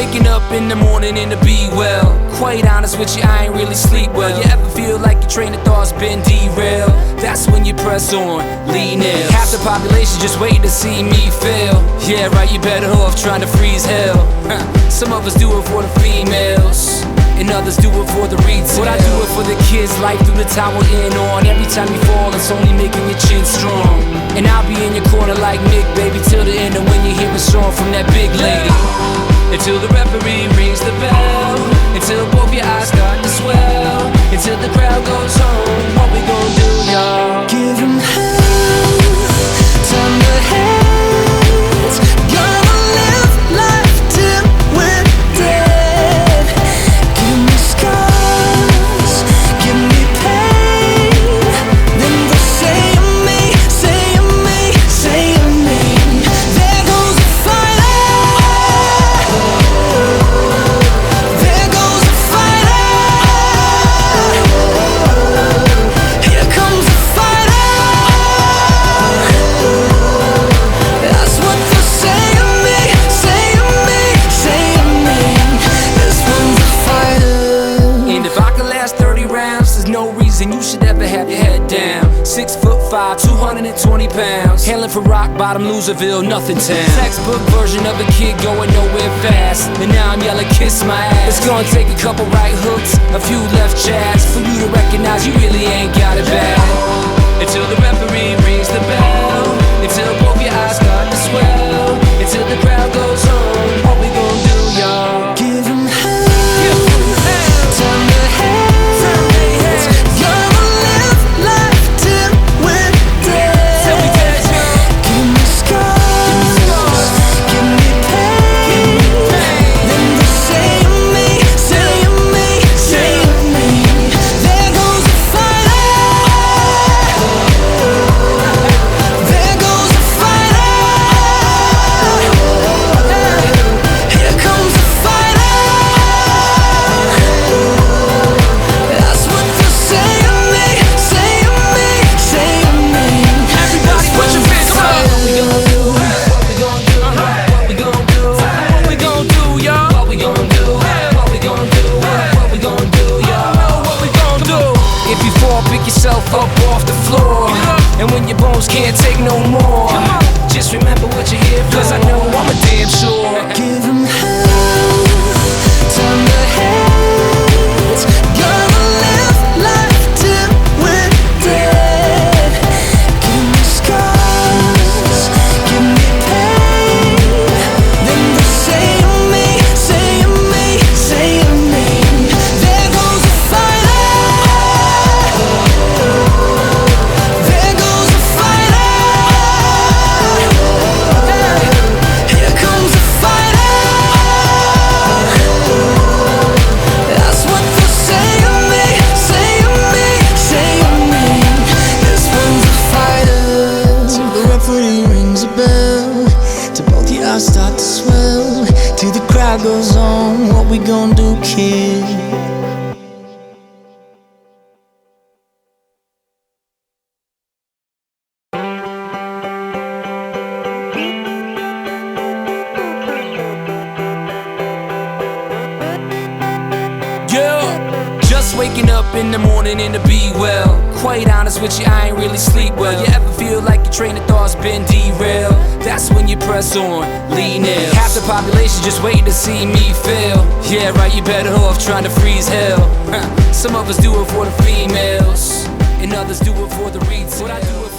waking up in the morning and to be well. Quite honest with you, I ain't really sleep well. You ever feel like your train of thought's been derailed? That's when you press on, lean in. Half the population just waiting to see me fail. Yeah, right, you better off trying to freeze hell. Some of us do it for the females, and others do it for the retail. But I do it for the kids, life through the time we're in on. Every time you fall, it's only making your chin strong. And I'll be in your corner like Mick, baby, till the end of when you hear a song from that big lady. Until the referee rings the bell, until both your eyes start to swell, until the crowd goes home. What we gon' do, y'all? Give 'em hell, turn the heads. Gonna live life till we're dead. Give me scars, give me pain. Then they'll say of me, say of me, say of me. There goes a fighter. There goes a fighter. Here comes a fighter. That's what they'll say of me, say of me, say of me. This one's a fighter. And if I could last 30 rounds, there's no reason you should ever have your head down. 6'5", 220 pounds, hailing from rock bottom, Loserville, nothing town. Textbook version of a kid going nowhere fast, and now I'm yelling, kiss my ass. It's gonna take a couple right hooks, a few left jabs, for you to recognize you really ain't got it bad. Until the referee rings the bell, until both your eyes start to swell, until the crowd goes home. What we gon' do, y'all? Give 'em hell, turn the heads. Gonna live life till we're dead. Give me scars, give me pain. Then they'll say of me, say of me, say of me. There goes a fighter. There goes a fighter. Here comes a fighter. That's what they'll say of me, say of me, say of me. Everybody put your fists up. What we gon' do? What we gon' do? What we gon' do? What we gon' do, y'all? What we gon' do? What we gon' do? What we gon' do, y'all? What we gon' do? If you fall, pick yourself up off the floor. And when your bones can't take no more, just remember what you're here for. 'Cause I know I'm a damn sure. Give 'em hell, turn the heads. Gonna live life till we're dead. Give me scars, give me pain. Then they'll say of me, say of me, say of me. There goes a fighter. There goes a fighter. Here comes a fighter. That's what they'll say of me, say of me, say of me. This one's a fighter. Till the referee rings a bell, till both your eyes start to swell, till the crowd goes on. What we gon' do, kid? Yeah, just waking up in the morning and to be well. Quite honest with you, I ain't really sleep well. You ever feel like your train of thought's been derailed? That's when you press on, lean in. Half the population just waiting to see me fail. Yeah, right, you better off trying to freeze hell. Some of us do it for the females, and others do it for the retail. But I do it